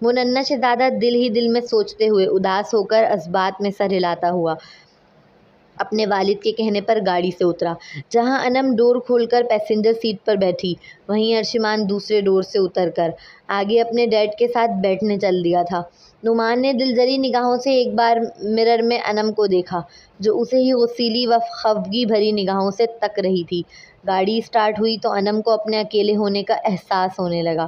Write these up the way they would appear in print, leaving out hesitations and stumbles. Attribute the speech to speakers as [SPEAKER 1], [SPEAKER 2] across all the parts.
[SPEAKER 1] وہ ننھا شہزادہ دل ہی دل میں سوچتے ہوئے اداس ہو کر اثبات میں سر ہلاتا ہوا اپنے والد کے کہنے پر گاڑی سے اترا۔ جہاں انم ڈور کھول کر پیسنجر سیٹ پر بیٹھی، وہیں ارشمان دوسرے ڈور سے اتر کر آگے اپنے ڈیڈ کے ساتھ بیٹھنے چل دیا تھا۔ نعمان نے دلجری نگاہوں سے ایک بار مرر میں انم کو دیکھا، جو اسے ہی غصیلی و خفگی بھری نگاہوں سے تک رہی تھی۔ گاڑی اسٹارٹ ہوئی تو انم کو اپنے اکیلے ہونے کا احساس ہونے لگا۔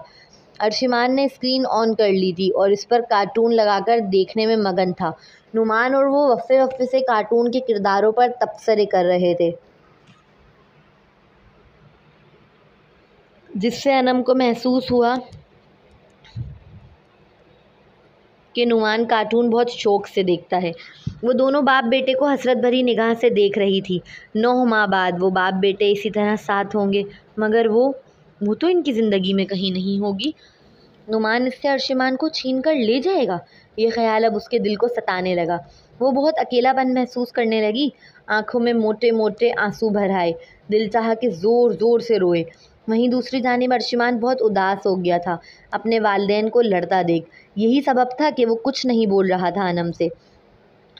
[SPEAKER 1] ارشمان نے اسکرین آن کر لی تھی اور اس پر کارٹون لگا کر دیکھنے میں مگن تھا۔ نعمان اور وہ وقفے وقفے سے کارٹون کے کرداروں پر تبصرے کر رہے تھے، جس سے انم کو محسوس ہوا کہ نعمان کارٹون بہت شوق سے دیکھتا ہے۔ وہ دونوں باپ بیٹے کو حسرت بھری نگاہ سے دیکھ رہی تھی۔ 9 ماہ بعد وہ باپ بیٹے اسی طرح ساتھ ہوں گے، مگر وہ تو ان کی زندگی میں کہیں نہیں ہوگی۔ نعمان اس سے ارشمان کو چھین کر لے جائے گا، یہ خیال اب اس کے دل کو ستانے لگا۔ وہ بہت اکیلا پن محسوس کرنے لگی۔ آنکھوں میں موٹے موٹے آنسو بھر آئے، دل چاہا کہ زور زور سے روئے۔ وہیں دوسری جانب ارشمان بہت اداس ہو گیا تھا اپنے والدین کو لڑتا دیکھ۔ یہی سبب تھا کہ وہ کچھ نہیں بول رہا تھا انم سے،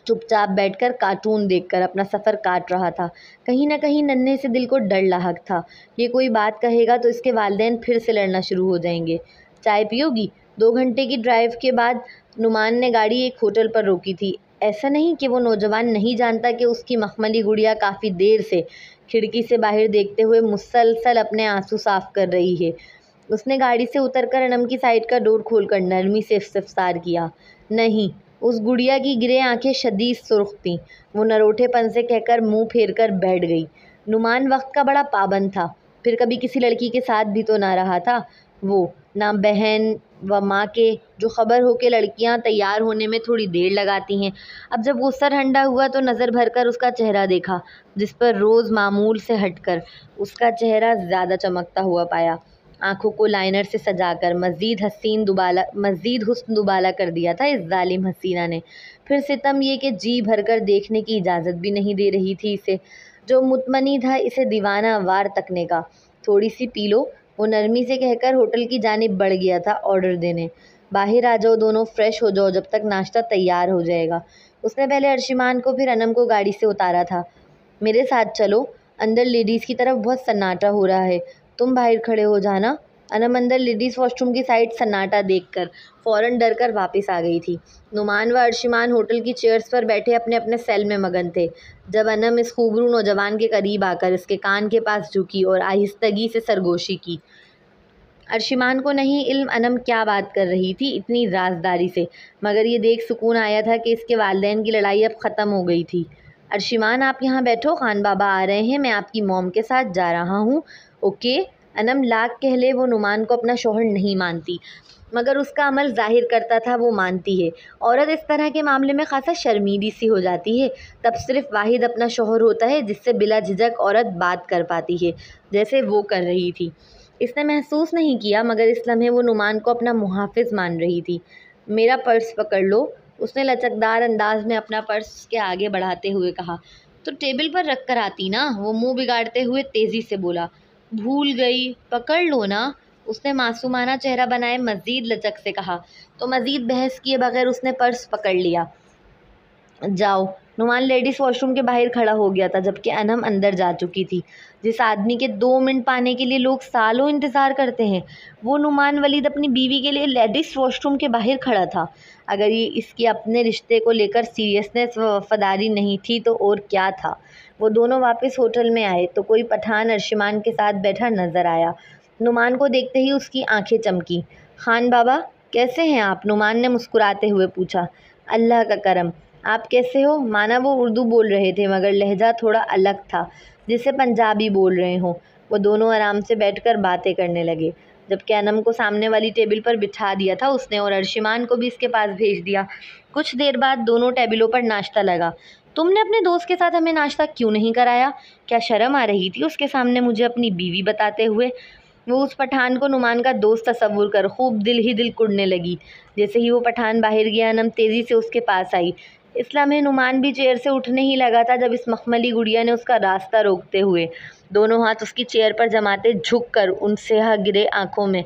[SPEAKER 1] چپ چاپ بیٹھ کر کارٹون دیکھ کر اپنا سفر کاٹ رہا تھا۔ کہیں نہ کہیں ننھے سے دل کو ڈر لاحق تھا، یہ کوئی بات کہے گا تو اس کے والدین پھر سے لڑنا شروع ہو جائیں گے۔ چائے پیو گی؟ 2 گھنٹے کی ڈرائیو کے بعد نعمان نے گاڑی ایک ہوٹل پر روکی تھی۔ ایسا نہیں کہ وہ نوجوان نہیں جانتا کہ اس کی مخملی گڑیا کافی دیر سے کھڑکی سے باہر دیکھتے ہوئے مسلسل اپنے آنسو صاف کر رہی ہے۔ اس نے گاڑی سے اتر کر انم کی سائڈ کا ڈور کھول کر نرمی سے استفسار کیا۔ نہیں، اس گڑیا کی گرے آنکھیں شدید سرخ تھیں۔ وہ نروٹھے پن سے کہہ کر منہ پھیر کر بیٹھ گئی۔ نعمان وقت کا بڑا پابند تھا، پھر کبھی کسی لڑکی کے ساتھ بھی تو نہ رہا تھا وہ، نہ بہن و ماں کے، جو خبر ہو کہ لڑکیاں تیار ہونے میں تھوڑی دیر لگاتی ہیں۔ اب جب غصہ ٹھنڈا ہوا تو نظر بھر کر اس کا چہرہ دیکھا، جس پر روز معمول سے ہٹ کر اس کا چہرہ زیادہ چمکتا ہوا پایا۔ آنکھوں کو لائنر سے سجا کر مزید حسن دوبالا کر دیا تھا اس ظالم حسینہ نے۔ پھر ستم یہ کہ جی بھر کر دیکھنے کی اجازت بھی نہیں دے رہی تھی اسے، جو متمنی تھا اسے دیوانہ وار تکنے کا۔ تھوڑی سی پی لو، وہ نرمی سے کہہ کر ہوٹل کی جانب بڑھ گیا تھا آرڈر دینے۔ باہر آ جاؤ دونوں، فریش ہو جاؤ جب تک ناشتہ تیار ہو جائے گا۔ اس نے پہلے ارشمان کو پھر انم کو گاڑی سے اتارا تھا۔ میرے ساتھ چلو، اندر لیڈیز کی طرف بہت سناٹا ہو رہا ہے، تم باہر کھڑے ہو جانا۔ انم اندر لیڈیز واش روم کی سائڈ سناٹا دیکھ کر فوراً ڈر کر واپس آ گئی تھی۔ نعمان و ارشمان ہوٹل کی چیئرز پر بیٹھے اپنے اپنے سیل میں مگن تھے، جب انم اس خوبرو نوجوان کے قریب آ کر اس کے کان کے پاس جھکی اور آہستگی سے سرگوشی کی۔ ارشمان کو نہیں علم انم کیا بات کر رہی تھی اتنی رازداری سے، مگر یہ دیکھ سکون آیا تھا کہ اس کے والدین کی لڑائی اب ختم ہو گئی تھی۔ ارشمان آپ یہاں بیٹھو، خان بابا آ رہے ہیں، میں آپ کی موم کے ساتھ جا رہا ہوں، اوکے؟ انم لاکھ کہہ لے وہ نعمان کو اپنا شوہر نہیں مانتی، مگر اس کا عمل ظاہر کرتا تھا وہ مانتی ہے۔ عورت اس طرح کے معاملے میں خاصا شرمیلی سی ہو جاتی ہے، تب صرف واحد اپنا شوہر ہوتا ہے جس سے بلا جھجک عورت بات کر پاتی ہے، جیسے وہ کر رہی تھی۔ اس نے محسوس نہیں کیا مگر اس لمحے وہ نعمان کو اپنا محافظ مان رہی تھی۔ میرا پرس پکڑ لو، اس نے لچکدار انداز میں اپنا پرس اس کے آگے بڑھاتے ہوئے کہا۔ تو ٹیبل پر رکھ کر آتی نا، وہ منہ بگاڑتے ہوئے تیزی سے بولا۔ بھول گئی، پکڑ لو نا، اس نے معصومانہ چہرہ بنائے مزید لچک سے کہا۔ تو مزید بحث کیے بغیر اس نے پرس پکڑ لیا۔ جاؤ۔ نعمان لیڈیز واش روم کے باہر کھڑا ہو گیا تھا جبکہ انم اندر جا چکی تھی۔ جس آدمی کے 2 منٹ پانے کے لیے لوگ سالوں انتظار کرتے ہیں، وہ نعمان ولید اپنی بیوی کے لیے لیڈیز واش روم کے باہر کھڑا تھا۔ اگر یہ اس کی اپنے رشتے کو لے کر سیریسنس و وفاداری نہیں تھی تو اور کیا تھا؟ وہ دونوں واپس ہوٹل میں آئے تو کوئی پٹھان ارشمان کے ساتھ بیٹھا نظر آیا۔ نعمان کو دیکھتے ہی اس کی آنکھیں چمکی۔ خان بابا کیسے ہیں آپ؟ نعمان نے مسکراتے ہوئے پوچھا۔ اللہ کا کرم، آپ کیسے ہو؟ مانا وہ اردو بول رہے تھے مگر لہجہ تھوڑا الگ تھا، جسے پنجابی بول رہے ہوں۔ وہ دونوں آرام سے بیٹھ کر باتیں کرنے لگے۔ جبکہ انم کو سامنے والی ٹیبل پر بٹھا دیا تھا اس نے، اور ارشمان کو بھی اس کے پاس بھیج دیا۔ کچھ دیر بعد دونوں ٹیبلوں پر ناشتہ لگا۔ تم نے اپنے دوست کے ساتھ ہمیں ناشتہ کیوں نہیں کرایا؟ کیا شرم آ رہی تھی اس کے سامنے مجھے اپنی بیوی بتاتے ہوئے؟ وہ اس پٹھان کو نعمان کا دوست تصور کر خوب دل ہی دل کڑنے لگی۔ جیسے ہی وہ پٹھان باہر گیا انم تیزی سے اس کے پاس آئی۔ اس لمحے نعمان بھی چیئر سے اٹھنے ہی لگا تھا جب اس مخملی گڑیا نے اس کا راستہ روکتے ہوئے دونوں ہاتھ اس کی چیئر پر جماتے جھک کر ان سیاہ گرے آنکھوں میں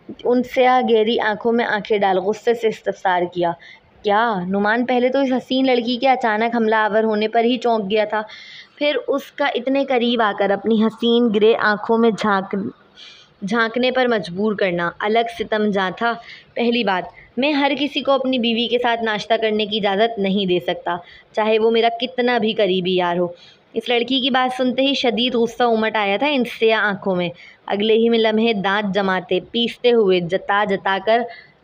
[SPEAKER 1] ان سیاہ گہری آنکھوں میں آنکھیں ڈال غصے سے استفسار کیا۔ کیا؟ نعمان پہلے تو اس حسین لڑکی کے اچانک حملہ آور ہونے پر ہی چونک گیا تھا، پھر اس کا اتنے قریب آ کر اپنی حسین گرے آنکھوں میں جھانکنے پر مجبور کرنا الگ ستم جاں تھا۔ پہلی بات، میں ہر کسی کو اپنی بیوی کے ساتھ ناشتہ کرنے کی اجازت نہیں دے سکتا، چاہے وہ میرا کتنا بھی قریبی یار ہو۔ اس لڑکی کی بات سنتے ہی شدید غصہ امٹ آیا تھا ان سیاہ آنکھوں میں۔ اگلے ہی لمحے دانت جماتے پیستے ہوئے جتا جتا کر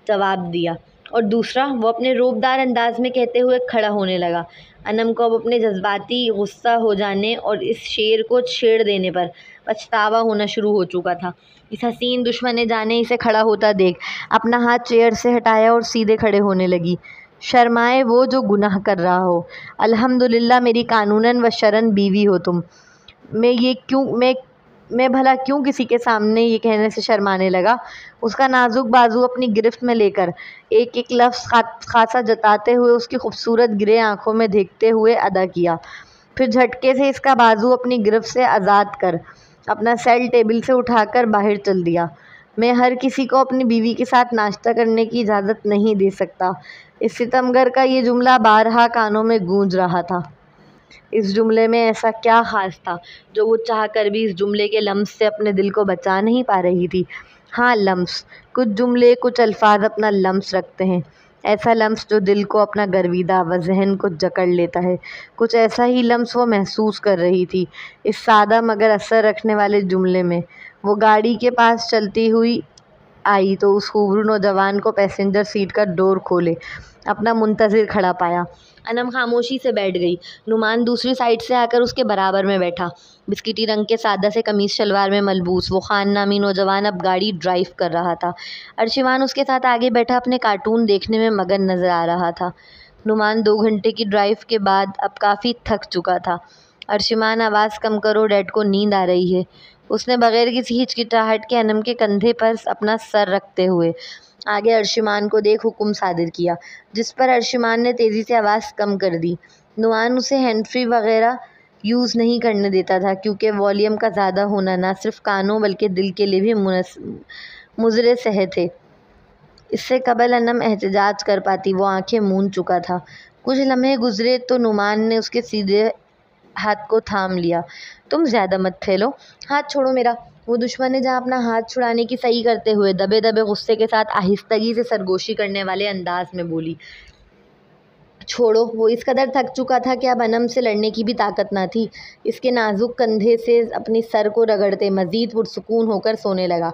[SPEAKER 1] جواب دیا، اور دوسرا، وہ اپنے روبدار انداز میں کہتے ہوئے کھڑا ہونے لگا۔ انم کو اب اپنے جذباتی غصہ ہو جانے اور اس شیر کو چھیڑ دینے پر پچھتاوا ہونا شروع ہو چکا تھا۔ اس حسین دشمن جانے اسے کھڑا ہوتا دیکھ اپنا ہاتھ چیئر سے ہٹایا اور سیدھے کھڑے ہونے لگی۔ شرمائے وہ جو گناہ کر رہا ہو، الحمدللہ میری قانوناً و شرعاً بیوی ہو تم۔ میں بھلا کیوں کسی کے سامنے یہ کہنے سے شرمانے لگا؟ اس کا نازک بازو اپنی گرفت میں لے کر ایک ایک لفظ خاصا جتاتے ہوئے اس کی خوبصورت گرے آنکھوں میں دیکھتے ہوئے ادا کیا، پھر جھٹکے سے اس کا بازو اپنی گرفت سے آزاد کر اپنا سیل ٹیبل سے اٹھا کر باہر چل دیا۔ میں ہر کسی کو اپنی بیوی کے ساتھ ناشتہ کرنے کی اجازت نہیں دے سکتا۔ اس ستمگر کا یہ جملہ بارہا کانوں میں گونج رہا تھا۔ اس جملے میں ایسا کیا خاص تھا جو وہ چاہ کر بھی اس جملے کے لمس سے اپنے دل کو بچا نہیں پا رہی تھی؟ ہاں، لمس۔ کچھ جملے، کچھ الفاظ اپنا لمس رکھتے ہیں، ایسا لمس جو دل کو اپنا گرویدہ و ذہن کو جکڑ لیتا ہے۔ کچھ ایسا ہی لمس وہ محسوس کر رہی تھی اس سادہ مگر اثر رکھنے والے جملے میں۔ وہ گاڑی کے پاس چلتی ہوئی آئی تو اس خوبرو نوجوان کو پیسنجر سیٹ کا ڈور کھولے اپنا منتظر کھڑا پایا۔ انم خاموشی سے بیٹھ گئی۔ نعمان دوسری سائڈ سے آ کر اس کے برابر میں بیٹھا۔ بسکٹی رنگ کے سادہ سے قمیص شلوار میں ملبوس وہ خان نامی نوجوان اب گاڑی ڈرائیو کر رہا تھا۔ ارشیوان اس کے ساتھ آگے بیٹھا اپنے کارٹون دیکھنے میں مگن نظر آ رہا تھا۔ نعمان 2 گھنٹے کی ڈرائیو کے بعد اب کافی تھک چکا تھا۔ ارشیوان، آواز کم کرو، ڈیڈ کو نیند آ رہی ہے۔ اس نے بغیر کسی ہچکچاہٹ کے انم کے کندھے پر اپنا سر رکھتے ہوئے آگے ارشیوان کو دیکھ حکم صادر کیا، جس پر ارشیوان نے تیزی سے آواز کم کر دی۔ نعمان اسے ہینڈ فری وغیرہ یوز نہیں کرنے دیتا تھا کیونکہ والیوم کا زیادہ ہونا نہ صرف کانوں بلکہ دل کے لیے بھی مضر صحت ہے۔ اس سے قبل انم احتجاج کر پاتی وہ آنکھیں موند چکا تھا۔ کچھ لمحے گزرے تو نعمان نے اس کے سیدھے ہاتھ کو تھام لیا۔ تم زیادہ مت پھیلو، ہاتھ چھوڑو میرا۔ وہ دشمن نے جہاں اپنا ہاتھ چھڑانے کی صحیح کرتے ہوئے دبے دبے غصے کے ساتھ آہستگی سے سرگوشی کرنے والے انداز میں بولی۔ چھوڑو۔ وہ اس قدر تھک چکا تھا کہ اب انم سے لڑنے کی بھی طاقت نہ تھی۔ اس کے نازک کندھے سے اپنی سر کو رگڑتے مزید پرسکون ہو کر سونے لگا۔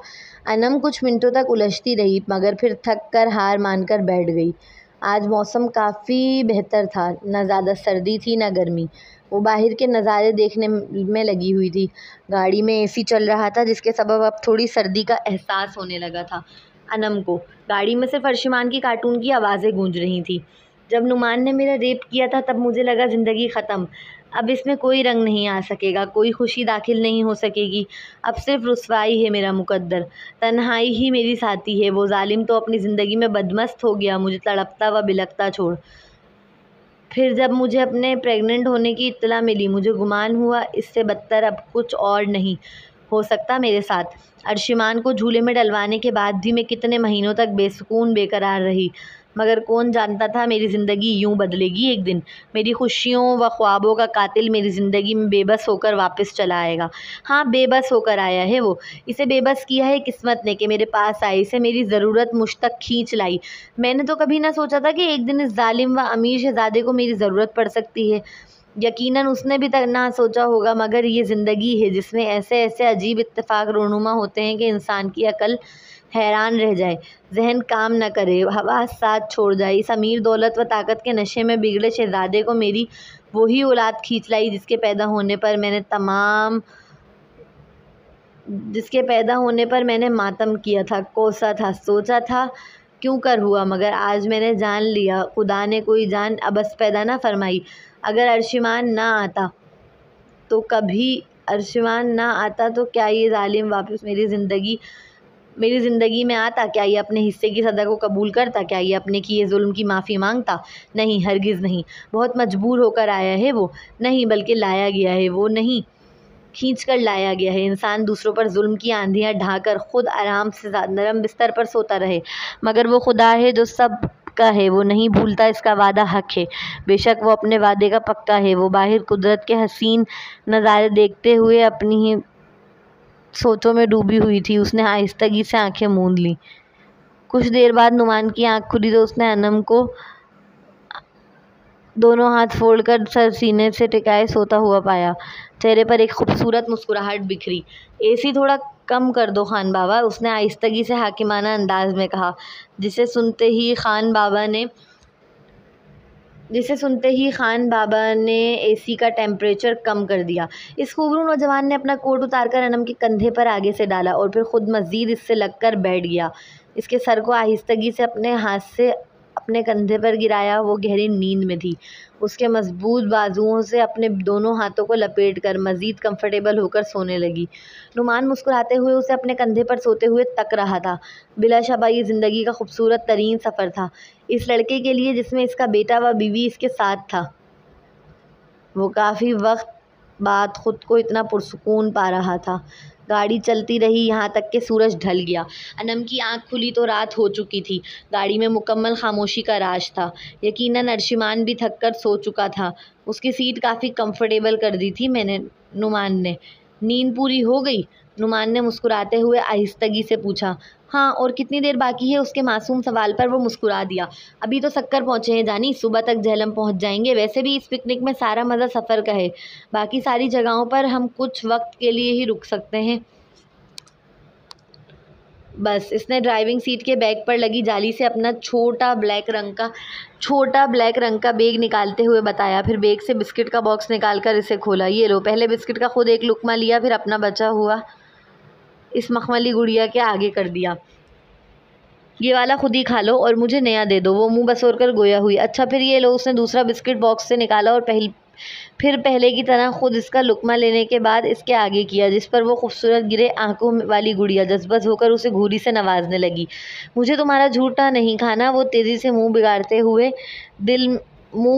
[SPEAKER 1] انم کچھ منٹوں تک الجھتی رہی مگر پھر تھک کر ہار مان کر بیٹھ گئی۔ آج موسم کافی بہتر تھا، نہ زیادہ سردی تھی نہ گرمی۔ وہ باہر کے نظارے دیکھنے میں لگی ہوئی تھی۔ گاڑی میں اے سی چل رہا تھا جس کے سبب اب تھوڑی سردی کا احساس ہونے لگا تھا انم کو۔ گاڑی میں صرف ارشیوان کی کارٹون کی آوازیں گونج رہی تھیں۔ جب نعمان نے میرا ریپ کیا تھا تب مجھے لگا زندگی ختم، اب اس میں کوئی رنگ نہیں آ سکے گا، کوئی خوشی داخل نہیں ہو سکے گی، اب صرف رسوائی ہے میرا مقدر، تنہائی ہی میری ساتھی ہے۔ وہ ظالم تو اپنی زندگی میں بدمست ہو گیا مجھے تڑپتا و بلکتا چھوڑ۔ پھر جب مجھے اپنے پریگننٹ ہونے کی اطلاع ملی مجھے گمان ہوا اس سے بدتر اب کچھ اور نہیں ہو سکتا میرے ساتھ۔ ارشیوان کو جھولے میں ڈلوانے کے بعد بھی میں کتنے مہینوں تک بے سکون بے قرار رہی، مگر کون جانتا تھا میری زندگی یوں بدلے گی ایک دن۔ میری خوشیوں و خوابوں کا قاتل میری زندگی میں بے بس ہو کر واپس چلا آئے گا۔ ہاں، بے بس ہو کر آیا ہے وہ، اسے بے بس کیا ہے قسمت نے کہ میرے پاس آئی، اسے میری ضرورت مجھ تک کھینچ لائی۔ میں نے تو کبھی نہ سوچا تھا کہ ایک دن اس ظالم و امیر شہزادے کو میری ضرورت پڑ سکتی ہے۔ یقیناً اس نے بھی نہ سوچا ہوگا، مگر یہ زندگی ہے جس میں ایسے ایسے عجیب اتفاق رونما ہوتے ہیں کہ انسان کی عقل حیران رہ جائے، ذہن کام نہ کرے، حواس ساتھ چھوڑ جائے۔ اس امیر دولت و طاقت کے نشے میں بگڑے شہزادے کو میری وہی اولاد کھینچ لائی جس کے پیدا ہونے پر میں نے ماتم کیا تھا، کوسا تھا، سوچا تھا کیوں کر ہوا، مگر آج میں نے جان لیا خدا نے کوئی جان ابس پیدا نہ فرمائی۔ اگر ارشیوان نہ آتا تو کیا یہ ظالم واپس میری زندگی میں آتا؟ کیا یہ اپنے حصے کی سزا کو قبول کرتا؟ کیا یہ اپنے کیے ظلم کی معافی مانگتا؟ نہیں، ہرگز نہیں۔ بہت مجبور ہو کر آیا ہے وہ، نہیں بلکہ لایا گیا ہے وہ، نہیں کھینچ کر لایا گیا ہے۔ انسان دوسروں پر ظلم کی آندھیاں ڈھا کر خود آرام سے نرم بستر پر سوتا رہے، مگر وہ خدا ہے جو سب کا ہے، وہ نہیں بھولتا، اس کا وعدہ حق ہے، بے شک وہ اپنے وعدے کا پکا ہے۔ وہ باہر قدرت کے حسین نظارے دیکھتے ہوئے اپنی ہی سوچوں میں ڈوبی ہوئی تھی۔ اس نے آہستگی سے آنکھیں موند لیں۔ کچھ دیر بعد نعمان کی آنکھ کھلی تو اس نے انم کو دونوں ہاتھ پھوڑ کر سر سینے سے ٹکائے سوتا ہوا پایا۔ چہرے پر ایک خوبصورت مسکراہٹ بکھری۔ اے سی تھوڑا کم کر دو خان بابا، اس نے آہستگی سے حاکمانہ انداز میں کہا، جسے سنتے ہی خان بابا نے اے سی کا ٹیمپریچر کم کر دیا۔ اس خوبرو نوجوان نے اپنا کوٹ اتار کر انم کے کندھے پر آگے سے ڈالا اور پھر خود مزید اس سے لگ کر بیٹھ گیا۔ اس کے سر کو آہستگی سے اپنے ہاتھ سے اپنے کندھے پر گرایا۔ وہ گہری نیند میں تھی۔ اس کے مضبوط بازوؤں سے اپنے دونوں ہاتھوں کو لپیٹ کر مزید کمفرٹیبل ہو کر سونے لگی۔ نعمان مسکراتے ہوئے اسے اپنے کندھے پر سوتے ہوئے تک رہا تھا۔ بلا شبہ یہ زندگی کا خوبصورت ترین سفر تھا اس لڑکے کے لیے جس میں اس کا بیٹا و بیوی اس کے ساتھ تھا۔ وہ کافی وقت بعد خود کو اتنا پرسکون پا رہا تھا۔ گاڑی چلتی رہی یہاں تک کہ سورج ڈھل گیا۔ انم کی آنکھ کھلی تو رات ہو چکی تھی۔ گاڑی میں مکمل خاموشی کا راج تھا۔ یقیناً ارشمان بھی تھک کر سو چکا تھا۔ اس کی سیٹ کافی کمفرٹیبل کر دی تھی نعمان نے۔ نیند پوری ہو گئی؟ نعمان نے مسکراتے ہوئے آہستگی سے پوچھا۔ ہاں، اور کتنی دیر باقی ہے؟ اس کے معصوم سوال پر وہ مسکرا دیا۔ ابھی تو سکر پہنچے ہیں جانی، صبح تک جہلم پہنچ جائیں گے۔ ویسے بھی اس پکنک میں سارا مزہ سفر کا ہے، باقی ساری جگہوں پر ہم کچھ وقت کے لیے ہی رک سکتے ہیں۔ بس، اس نے ڈرائیونگ سیٹ کے بیگ پر لگی جالی سے اپنا چھوٹا بلیک رنگ کا بیگ نکالتے ہوئے بتایا، پھر بیگ سے بسکٹ کا باکس نکال کر اسے کھولا۔ یہ لو، پہلے بسکٹ کا خود ایک لقمہ لیا، پھر اپنا بچا ہوا اس مخملی گڑیا کے آگے کر دیا۔ یہ والا خود ہی کھا لو اور مجھے نیا دے دو۔ وہ منہ بسور کر گویا ہوئی۔ اچھا پھر یہ لو۔ اس نے دوسرا بسکٹ باکس سے نکالا اور پھر پہلے کی طرح خود اس کا لقمہ لینے کے بعد اس کے آگے کیا، جس پر وہ خوبصورت گرے آنکھوں والی گڑیا جذبت ہو کر اسے گھوری سے نوازنے لگی۔ مجھے تمہارا جھوٹا نہیں کھانا، وہ تیزی سے منہ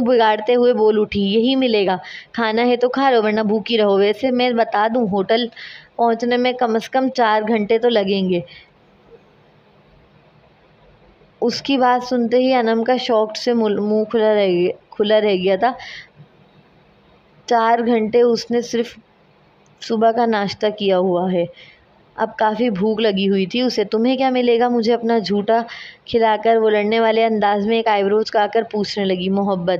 [SPEAKER 1] بگاڑتے ہوئے بول اٹھی۔ یہی ملے گا، کھانا ہے تو کھا لو ورنہ بھوکی رہو۔ ویسے میں بتا دوں، ہوٹل پہنچنے میں کم از کم 4 گھنٹے تو لگیں گے۔ اس کی بات سنتے ہی انم کا شاکڈ سے منہ کھلا رہ گیا تھا۔ 4 گھنٹے؟ اس نے صرف صبح کا ناشتہ کیا ہوا ہے، اب کافی بھوک لگی ہوئی تھی اسے۔ تمہیں کیا ملے گا مجھے اپنا جھوٹا کھلا کر؟ وہ لڑنے والے انداز میں ایک آئی برو اچکا کر پوچھنے لگی۔ محبت؟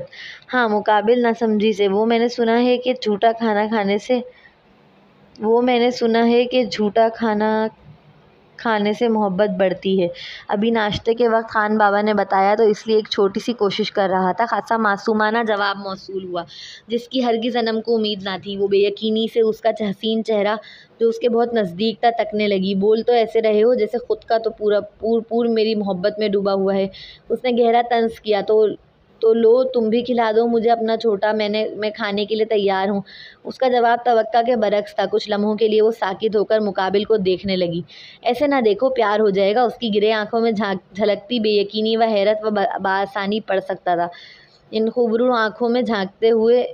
[SPEAKER 1] ہاں، مقابل نہ سمجھی سے۔ وہ میں نے سنا ہے کہ جھوٹا کھانے سے محبت بڑھتی ہے۔ ابھی ناشتے کے وقت خان بابا نے بتایا تو اس لیے ایک چھوٹی سی کوشش کر رہا تھا۔ خاصا معصومانہ جواب موصول ہوا، جس کی ہرگز انم کو امید نہ تھی۔ وہ بے یقینی سے اس کا حسین چہرہ جو اس کے بہت نزدیک تھا تکنے لگی۔ بول تو ایسے رہے ہو جیسے خود کا تو پور میری محبت میں ڈوبا ہوا ہے۔ اس نے گہرا طنز کیا۔ تو لو، تم بھی کھلا دو مجھے اپنا چھوٹا، میں کھانے کے لیے تیار ہوں۔ اس کا جواب توقع کے برعکس تھا۔ کچھ لمحوں کے لیے وہ ساکت ہو کر مقابل کو دیکھنے لگی۔ ایسے نہ دیکھو، پیار ہو جائے گا۔ اس کی گرے آنکھوں میں جھلکتی بے یقینی و حیرت وہ بآسانی پڑھ سکتا تھا۔ ان خوبرو آنکھوں میں جھانکتے ہوئے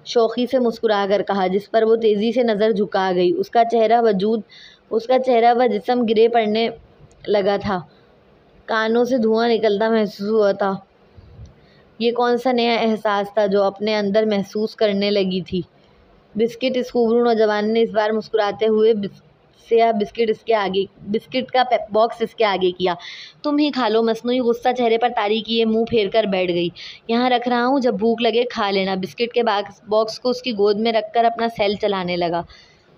[SPEAKER 1] شوخی سے مسکرا کر کہا، جس پر وہ تیزی سے نظر جھکا گئی۔ اس کا چہرہ و جسم گرے پڑنے لگا تھا۔ کانوں سے دھواں نکلتا محسوس ہوا تھا۔ یہ کون سا نیا احساس تھا جو اپنے اندر محسوس کرنے لگی تھی؟ بسکٹ؟ اس خوبرو نوجوان نے اس بار مسکراتے ہوئے سیاہ بسکٹ کا باکس اس کے آگے کیا۔ تم ہی کھا لو۔ مصنوعی غصہ چہرے پر طاری کیے منہ پھیر کر بیٹھ گئی۔ یہاں رکھ رہا ہوں، جب بھوک لگے کھا لینا۔ بسکٹ کے باکس کو اس کی گود میں رکھ کر اپنا سیل چلانے لگا۔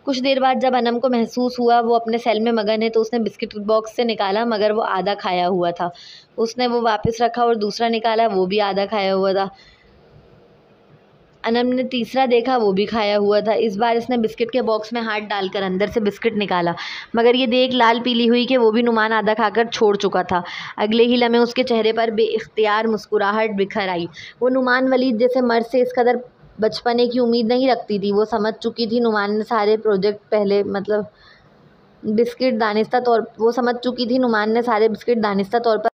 [SPEAKER 1] کچھ دیر بعد جب انم کو محسوس ہوا وہ اپنے سیل میں مگن ہے تو اس نے بسکٹ باکس سے نکالا، مگر وہ آدھا کھایا ہوا تھا۔ اس نے وہ واپس رکھا اور دوسرا نکالا، وہ بھی آدھا کھایا ہوا تھا۔ انم نے تیسرا دیکھا، وہ بھی کھایا ہوا تھا۔ اس بار اس نے بسکٹ کے باکس میں ہاتھ ڈال کر اندر سے بسکٹ نکالا، مگر یہ دیکھ لال پیلی ہوئی کہ وہ بھی نعمان آدھا کھا کر چھوڑ چکا تھا۔ اگلے ہی لمحے اس کے چہرے پر بے اختیار مسکراہٹ بکھر آئی۔ وہ نعمان ولید جیسے مرد سے اس قدر بچپنے کی امید نہیں رکھتی تھی۔ وہ سمجھ چکی تھی نعمان نے سارے بسکٹ دانستہ طور پر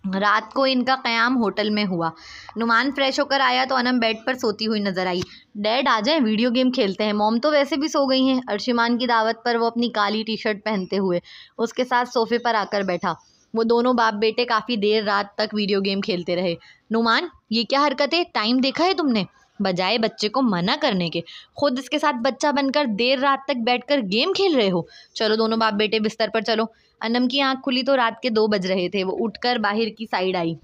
[SPEAKER 1] رات کو ان کا قیام ہوٹل میں ہوا۔ نعمان فریش ہو کر آیا تو انم بیڈ پر سوتی ہوئی نظر آئی۔ ڈیڈ آ جائیں، ویڈیو گیم کھیلتے ہیں۔ موم تو ویسے بھی سو گئی ہیں۔ ارشمان کی دعوت پر وہ اپنی کالی ٹی شرٹ پہنتے ہوئے اس کے ساتھ صوفے پر آ کر بیٹھا۔ وہ دونوں باپ بیٹے کافی دیر رات تک ویڈیو گیم کھیلتے رہے۔ نعمان، یہ کیا حرکت ہے؟ ٹائم دیکھا ہے تم نے؟ بجائے بچے کو منع کرنے کے خود اس کے ساتھ بچہ بن کر دیر رات تک بیٹھ کر گیم کھیل رہے ہو۔ چلو دونوں باپ بیٹے بستر پر چلو۔ انم کی آنکھ کھلی تو رات کے 2 بج رہے تھے۔ وہ اٹھ کر باہر کی سائڈ آئی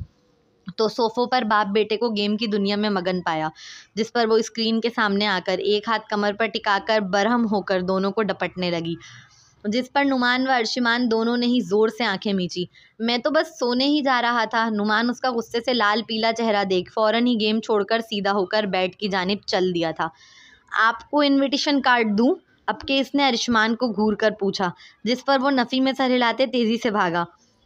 [SPEAKER 1] تو صوفوں پر باپ بیٹے کو گیم کی دنیا میں مگن پایا، جس پر وہ اسکرین کے سامنے آ کر ایک ہاتھ کمر پر ٹکا کر برہم ہو کر دونوں کو ڈپٹنے لگی، جس پر نعمان و ارشمان دونوں نے ہی زور سے آنکھیں میچی۔ میں تو بس سونے ہی جا رہا تھا۔ نعمان اس کا غصے سے لال پیلا چہرہ دیکھ فوراً ہی گیم چھوڑ کر سیدھا ہو کر بیڈ کی جانب چل دیا تھا۔ آپ کو انویٹیشن کارڈ دوں؟ اب کہ اس نے ارشمان کو گھور کر پوچھا، جس پر وہ نفی میں سر ہلاتے تیزی سے بھاگا۔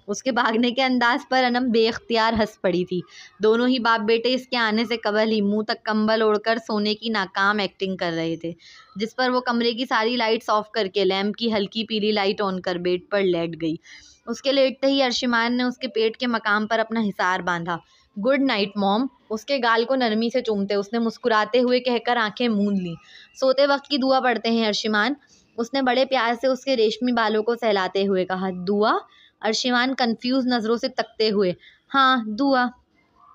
[SPEAKER 1] اس کے بھاگنے کے انداز پر انم بے اختیار ہنس پڑی تھی۔ دونوں ہی باپ بیٹے اس کے آنے سے قبل ہی منہ تک کمبل اوڑھ کر سونے کی ناکام ایکٹنگ کر رہے تھے، جس پر وہ کمرے کی ساری لائٹس آف کر کے لیمپ کی ہلکی پیلی لائٹ آن کر بیڈ پر لیٹ گئی۔ اس کے لیٹتے ہی ارشمان نے اس کے پیٹ کے مقام پر اپنا حصار باندھا۔ گڈ نائٹ موم، اس کے گال کو نرمی سے چومتے اس نے مسکراتے ہوئے کہہ کر آنکھیں موند لیں۔ سوتے وقت کی دعا پڑھتے ہیں ارشمان، اس نے بڑے پیار سے اس کے ریشمی بالوں کو سہلاتے ہوئے کہا۔ دعا؟ ارشمان کنفیوز نظروں سے تکتے ہوئے۔ ہاں دعا،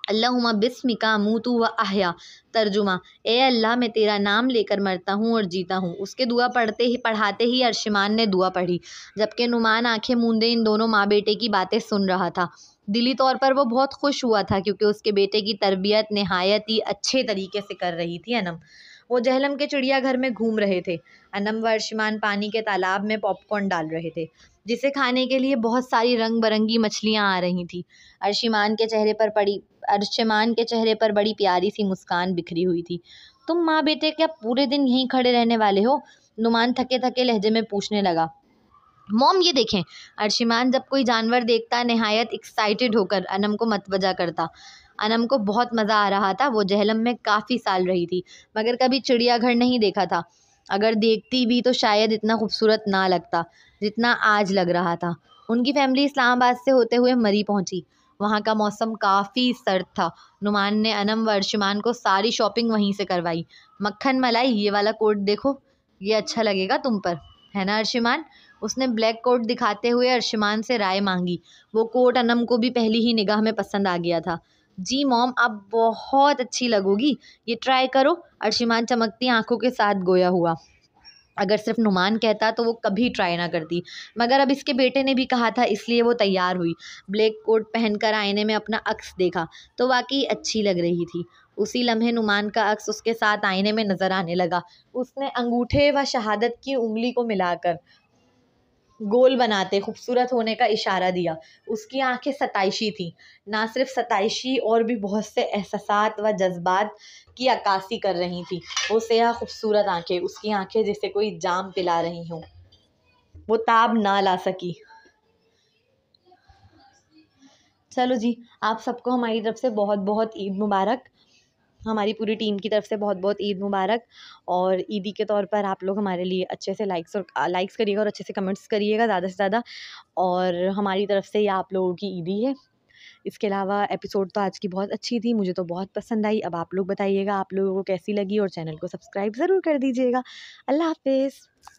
[SPEAKER 1] اللہم بسمک اموت و احیا، ترجمہ، اے اللہ میں تیرا نام لے کر مرتا ہوں اور جیتا ہوں۔ اس کے دعا پڑھاتے ہی ارشمان نے دعا پڑھی، جبکہ نعمان آنکھیں موندے ان دونوں ماں بیٹے کی باتیں سن رہا تھا۔ دلی طور پر وہ بہت خوش ہوا تھا کیونکہ اس کے بیٹے کی تربیت نہایت ہی اچھے طریقے سے کر رہی تھی انم۔ وہ جہلم کے چڑیا گھر میں گھوم رہے تھے۔ انم و ارشمان پانی کے تالاب میں پاپ کارن ڈال رہے تھے، جسے کھانے کے لیے بہت ساری رنگ برنگی مچھلیاں آ رہی تھیں۔ ارشمان کے چہرے پر بڑی پیاری سی مسکان بکھری ہوئی تھی۔ تم ماں بیٹے کیا پورے دن یہیں کھڑے رہنے والے ہو؟ نعمان تھکے تھکے لہجے میں پوچھنے لگا۔ موم یہ دیکھیں، ارشمان جب کوئی جانور دیکھتا نہایت ایکسائٹڈ ہو کر انم کو متوجہ کرتا۔ انم کو بہت مزہ آ رہا تھا۔ وہ جہلم میں کافی سال رہی تھی مگر کبھی چڑیا گھر نہیں دیکھا تھا۔ اگر دیکھتی بھی تو شاید اتنا خوبصورت نہ لگتا جتنا آج لگ رہا تھا۔ ان کی فیملی اسلام آباد سے ہوتے ہوئے مری پہنچی۔ وہاں کا موسم کافی سرد تھا۔ نعمان نے انم و ارشمان کو ساری شاپنگ وہیں سے کروائی۔ مکھن ملائی، یہ والا کوٹ دیکھو، یہ اچھا لگے گا تم پر، ہے نا ارشمان؟ اس نے بلیک کوٹ دکھاتے ہوئے ارشمان سے رائے مانگی۔ وہ کوٹ انم کو بھی پہلی ہی نگاہ میں پسند آ گیا تھا۔ جی موم، آپ بہت اچھی لگو گی، یہ ٹرائی کرو، ارشمان چمکتی آنکھوں کے ساتھ گویا ہوا۔ اگر صرف نعمان کہتا تو وہ کبھی ٹرائی نہ کرتی، مگر اب اس کے بیٹے نے بھی کہا تھا اس لیے وہ تیار ہوئی۔ بلیک کوٹ پہن کر آئینے میں اپنا عکس دیکھا تو واقعی اچھی لگ رہی تھی۔ اسی لمحے نعمان کا عکس اس کے ساتھ آئینے میں نظر آنے لگا۔ اس نے انگوٹھے و شہادت کی انگلی کو ملا کر گول بناتے خوبصورت ہونے کا اشارہ دیا۔ اس کی آنکھیں ستائشی تھیں، نہ صرف ستائشی اور بھی بہت سے احساسات و جذبات کی عکاسی کر رہی تھیں۔ وہ سیاہ خوبصورت آنکھیں، اس کی آنکھیں جیسے کوئی جام پلا رہی ہوں۔ وہ تاب نہ لا سکی۔ چلو جی، آپ سب کو ہماری طرف سے بہت بہت عید مبارک، ہماری پوری ٹیم کی طرف سے بہت بہت عید مبارک۔ اور عیدی کے طور پر آپ لوگ ہمارے لیے اچھے سے لائکس کریے گا اور اچھے سے کمنٹس کریے گا زیادہ سے زیادہ، اور ہماری طرف سے یہ آپ لوگوں کی عیدی ہے۔ اس کے علاوہ ایپیسوڈ تو آج کی بہت اچھی تھی، مجھے تو بہت پسند آئی۔ اب آپ لوگ بتائیے گا آپ لوگوں کو کیسی لگی، اور چینل کو سبسکرائب ضرور کر دیجیے گا۔ اللہ حافظ۔